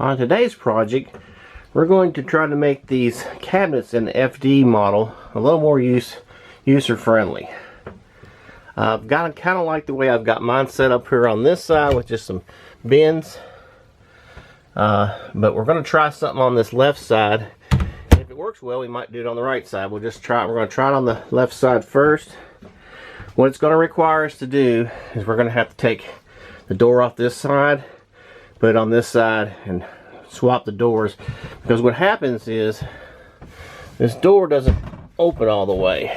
On today's project, we're going to try to make these cabinets in the FD model a little more user-friendly. I've got kind of like the way I've got mine set up here on this side with just some bins. But we're going to try something on this left side. If it works well, we might do it on the right side. We'll just try it. We're going to try it on the left side first. What it's going to require us to do is we're going to have to take the door off this side, put it on this side, and swap the doors, because what happens is this door doesn't open all the way,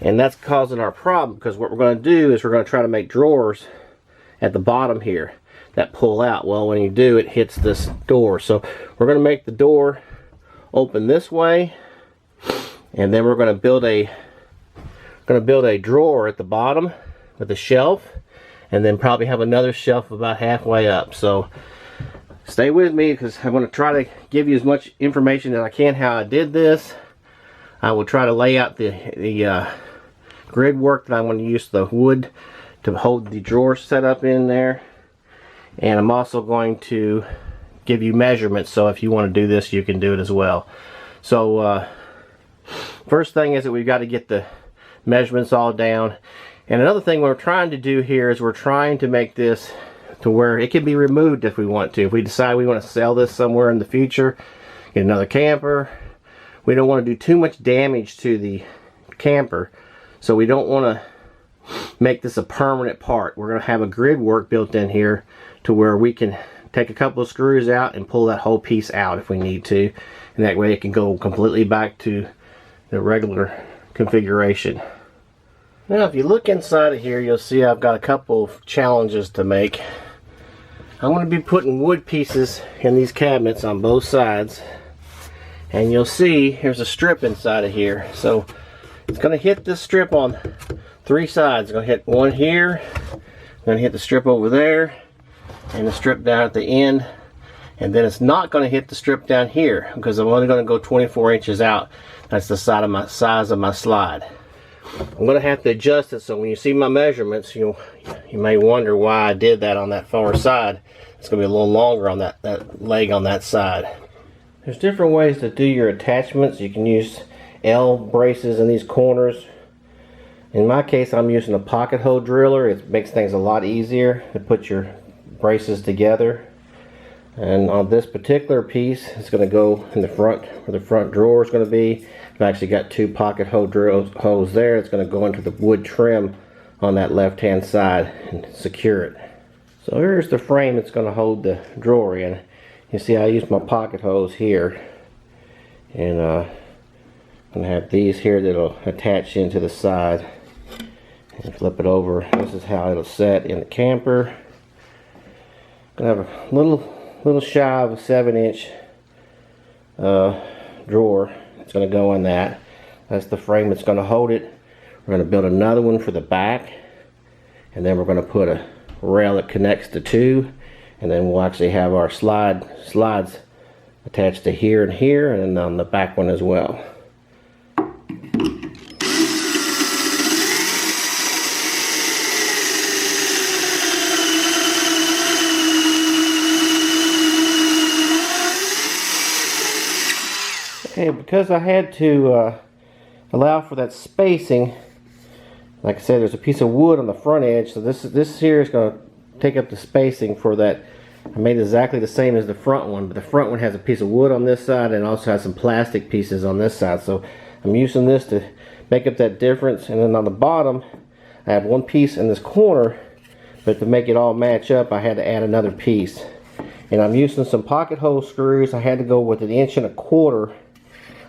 and that's causing our problem. Because what we're going to do is we're going to try to make drawers at the bottom here that pull out. Well, when you do, it hits this door. So we're going to make the door open this way, and then we're going to build a drawer at the bottom with a shelf, and then probably have another shelf about halfway up. So stay with me, because I'm going to try to give you as much information as I can how I did this. I will try to lay out the grid work that I'm going to use the wood to hold the drawer set up in there. And I'm also going to give you measurements, so if you want to do this, you can do it as well. So first thing is that we've got to get the measurements all down. And another thing we're trying to do here is we're trying to make this to where it can be removed if we want to. If we decide we want to sell this somewhere in the future, get another camper, we don't want to do too much damage to the camper, so we don't want to make this a permanent part. We're going to have a grid work built in here to where we can take a couple of screws out and pull that whole piece out if we need to, and that way it can go completely back to the regular configuration. Now if you look inside of here, you'll see I've got a couple of challenges to make. I'm going to be putting wood pieces in these cabinets on both sides, and you'll see here's a strip inside of here. So it's going to hit this strip on three sides. It's going to hit one here, going to hit the strip over there, and the strip down at the end. And then it's not going to hit the strip down here, because I'm only going to go 24 inches out. That's the size of my slide. I'm going to have to adjust it, so when you see my measurements, you may wonder why I did that on that far side. It's going to be a little longer on that leg on that side. There's different ways to do your attachments. You can use L braces in these corners. In my case, I'm using a pocket hole driller. It makes things a lot easier to put your braces together. And on this particular piece, it's going to go in the front, where the front drawer is going to be. I've actually got two pocket hole holes there. It's going to go into the wood trim on that left hand side and secure it. So here's the frame that's going to hold the drawer in. You see I used my pocket holes here, and I'm going to have these here that'll attach into the side, and flip it over. This is how it'll set in the camper. Going to have a little shy of a 7-inch drawer. It's going to go in that. That's the frame that's going to hold it. We're going to build another one for the back, and then we're going to put a rail that connects the two, and then we'll actually have our slides attached to here and here, and then on the back one as well. Okay, because I had to allow for that spacing, like I said, there's a piece of wood on the front edge, so this here is going to take up the spacing for that. I made it exactly the same as the front one, but the front one has a piece of wood on this side and also has some plastic pieces on this side. So I'm using this to make up that difference. And then on the bottom, I have one piece in this corner, but to make it all match up, I had to add another piece. And I'm using some pocket hole screws. I had to go with 1.25 inches.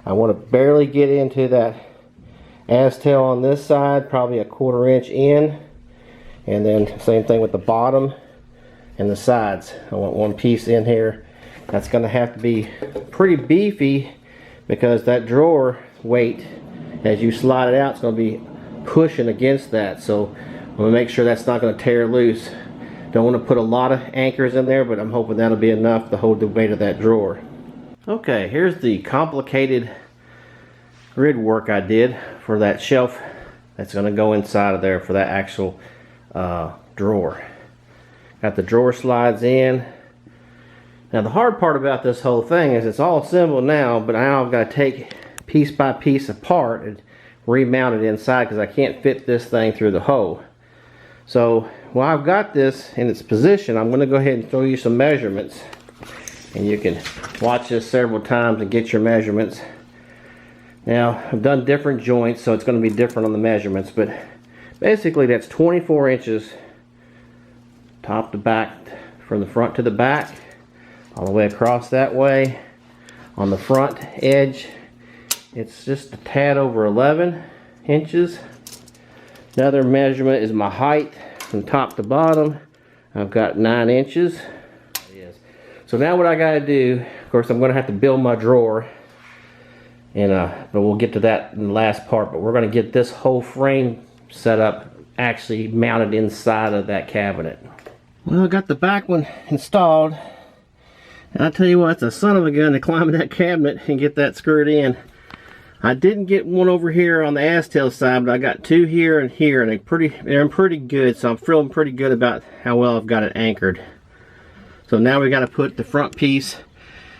I want to barely get into that as-tail on this side, probably 1/4 inch in, and then same thing with the bottom and the sides. I want one piece in here. That's going to have to be pretty beefy, because that drawer weight, as you slide it out, it's going to be pushing against that. So I'm going to make sure that's not going to tear loose. Don't want to put a lot of anchors in there, but I'm hoping that'll be enough to hold the weight of that drawer. Okay, here's the complicated grid work I did for that shelf that's going to go inside of there for that actual drawer. Got the drawer slides in. Now the hard part about this whole thing is it's all assembled now, but now I've got to take piece by piece apart and remount it inside because I can't fit this thing through the hole. So while I've got this in its position, I'm going to go ahead and throw you some measurements, and you can watch this several times and get your measurements. Now I've done different joints, so it's going to be different on the measurements, but basically that's 24 inches top to back, from the front to the back, all the way across that way. On the front edge, it's just a tad over 11 inches. Another measurement is my height from top to bottom. I've got 9 inches. So now what I got to do, of course I'm going to have to build my drawer, and but we'll get to that in the last part. But we're going to get this whole frame set up, actually mounted inside of that cabinet. Well, I got the back one installed. And I'll tell you what, it's a son of a gun to climb in that cabinet and get that screwed in. I didn't get one over here on the ass-tail side, but I got 2 here and here, and they're pretty good, so I'm feeling pretty good about how well I've got it anchored. So now we got to put the front piece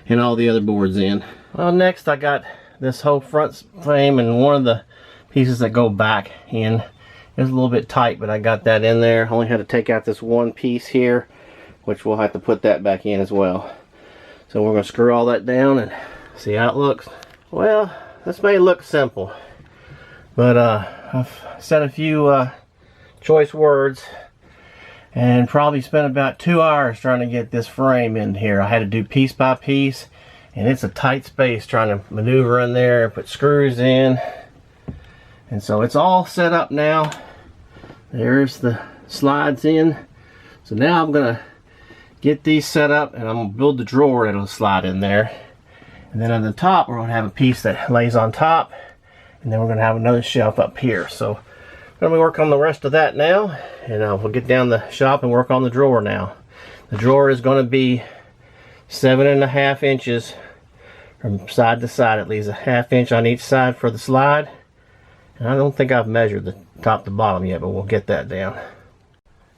and all the other boards in. Well, next I got this whole front frame and one of the pieces that go back in. It's a little bit tight, but I got that in there. Only had to take out this one piece here, which we'll have to put that back in as well. So we're going to screw all that down and see how it looks. Well, this may look simple, but I've said a few choice words and probably spent about 2 hours trying to get this frame in here. I had to do piece by piece, and it's a tight space trying to maneuver in there, put screws in. And so it's all set up now. There's the slides in. So now I'm going to get these set up, and I'm going to build the drawer that'll slide in there. And then on the top, we're going to have a piece that lays on top, and then we're going to have another shelf up here. So I'm going to work on the rest of that now, and we'll get down the shop and work on the drawer now. The drawer is going to be 7.5 inches from side to side. It leaves a 1/2 inch on each side for the slide. And I don't think I've measured the top to bottom yet, but we'll get that down.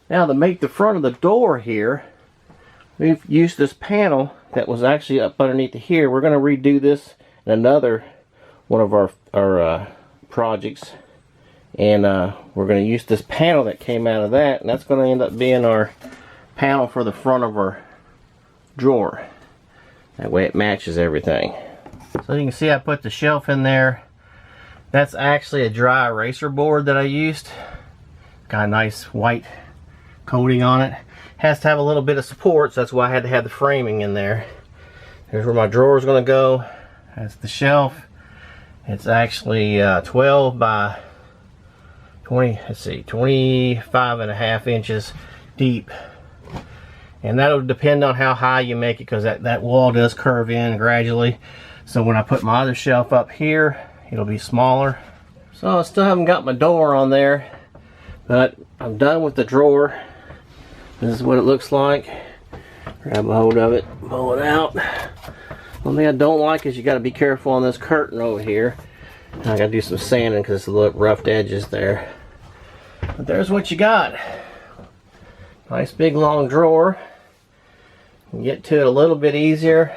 Now to make the front of the door here, we've used this panel that was actually up underneath here. We're going to redo this in another one of our projects, and we're going to use this panel that came out of that, and that's going to end up being our panel for the front of our drawer. That way it matches everything. So you can see I put the shelf in there. That's actually a dry eraser board that I used. Got a nice white coating on it. Has to have a little bit of support, so that's why I had to have the framing in there. Here's where my drawer is going to go. That's the shelf. It's actually 12 by 20, let's see, 25.5 inches deep. And that'll depend on how high you make it, because that wall does curve in gradually. So when I put my other shelf up here, it'll be smaller. So I still haven't got my door on there, but I'm done with the drawer. This is what it looks like. Grab a hold of it, pull it out. One thing I don't like is you got to be careful on this curtain over here. I got to do some sanding because it's a little roughed edges there. But there's what you got. Nice big long drawer. You can get to it a little bit easier.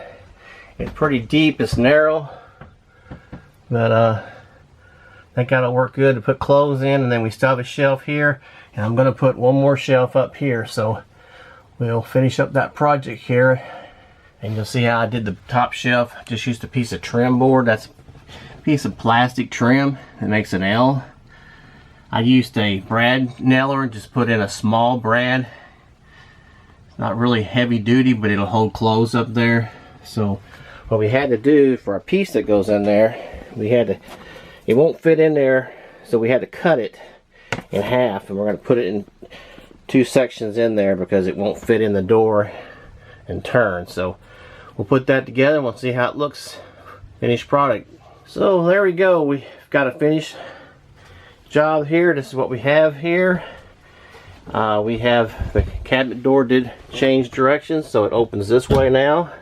It's pretty deep, it's narrow. But I think that'll work good to put clothes in, and then we still have a shelf here, and I'm going to put one more shelf up here. So we'll finish up that project here, and you'll see how I did the top shelf. Just used a piece of trim board. That's a piece of plastic trim that makes an L. I used a brad nailer and just put in a small brad. It's not really heavy duty, but it'll hold clothes up there. So what we had to do for a piece that goes in there, it won't fit in there, so we had to cut it in half, and we're going to put it in 2 sections in there because it won't fit in the door and turn. So we'll put that together and we'll see how it looks, finished product. So there we go, we've got a finished job here. This is what we have here. We have the cabinet door did change directions, so it opens this way now,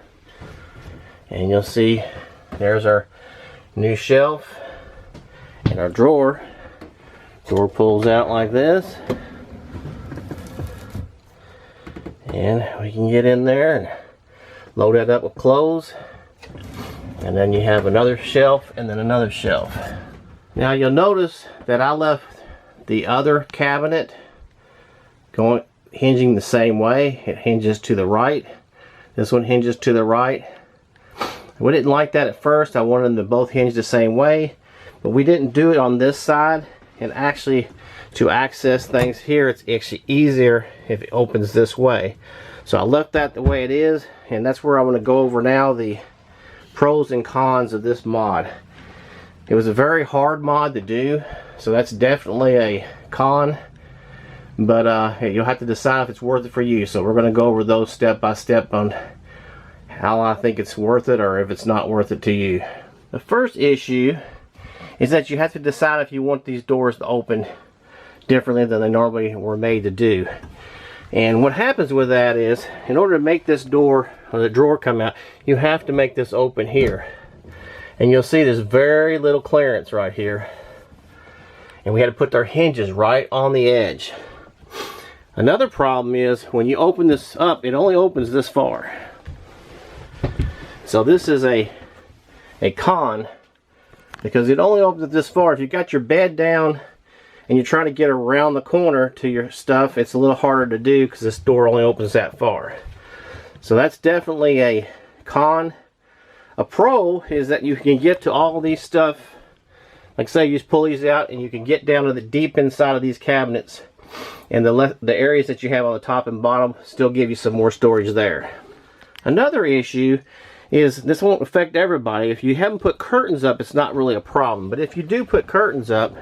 and you'll see there's our new shelf and our drawer. Door pulls out like this, and we can get in there and Load that up with clothes, and then you have another shelf and then another shelf. Now you'll notice that I left the other cabinet hinging the same way. It hinges to the right. This one hinges to the right. We didn't like that at first. I wanted them to both hinge the same way, but we didn't do it on this side. And actually, to access things here, it's actually easier if it opens this way. So I left that the way it is, and that's where I want to go over now the pros and cons of this mod. It was a very hard mod to do, so that's definitely a con. But you'll have to decide if it's worth it for you. So we're going to go over those step by step on how I think it's worth it or if it's not worth it to you. The first issue is that you have to decide if you want these doors to open differently than they normally were made to do. And what happens with that is, in order to make this door or the drawer come out, you have to make this open here. And you'll see there's very little clearance right here. And we had to put our hinges right on the edge. Another problem is when you open this up, it only opens this far. So this is a con, because it only opens this far. If you've got your bed down and you're trying to get around the corner to your stuff, it's a little harder to do because this door only opens that far. So that's definitely a con. A pro is that you can get to all these stuff. Like say you just pull these out and you can get down to the deep inside of these cabinets, and the areas that you have on the top and bottom still give you some more storage there. Another issue is this won't affect everybody. If you haven't put curtains up, it's not really a problem. But if you do put curtains up,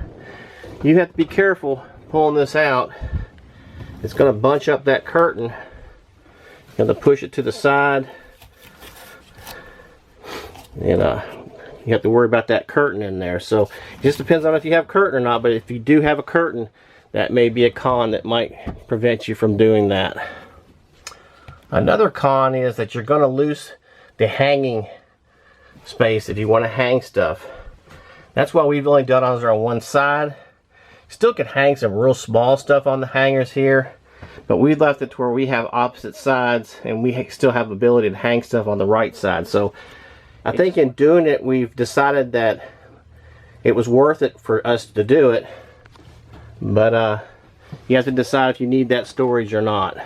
you have to be careful pulling this out. It's going to bunch up that curtain. You're going to push it to the side. And you have to worry about that curtain in there. So it just depends on if you have a curtain or not. But if you do have a curtain, that may be a con that might prevent you from doing that. Another con is that you're going to lose the hanging space if you want to hang stuff. That's why we've only done ours on one side. Still can hang some real small stuff on the hangers here, but we left it to where we have opposite sides and we still have the ability to hang stuff on the right side. So I think in doing it, we've decided that it was worth it for us to do it, but you have to decide if you need that storage or not.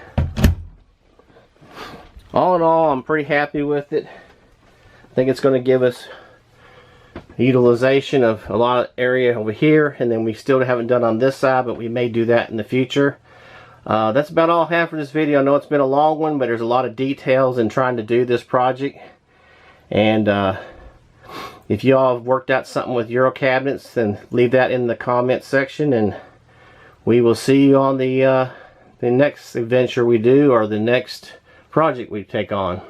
All in all, I'm pretty happy with it. I think it's going to give us utilization of a lot of area over here, and then we still haven't done on this side, but we may do that in the future. That's about all I have for this video. I know it's been a long one, but there's a lot of details in trying to do this project. And if you all have worked out something with Euro cabinets, then leave that in the comment section, and we will see you on the next adventure we do, or the next project we take on.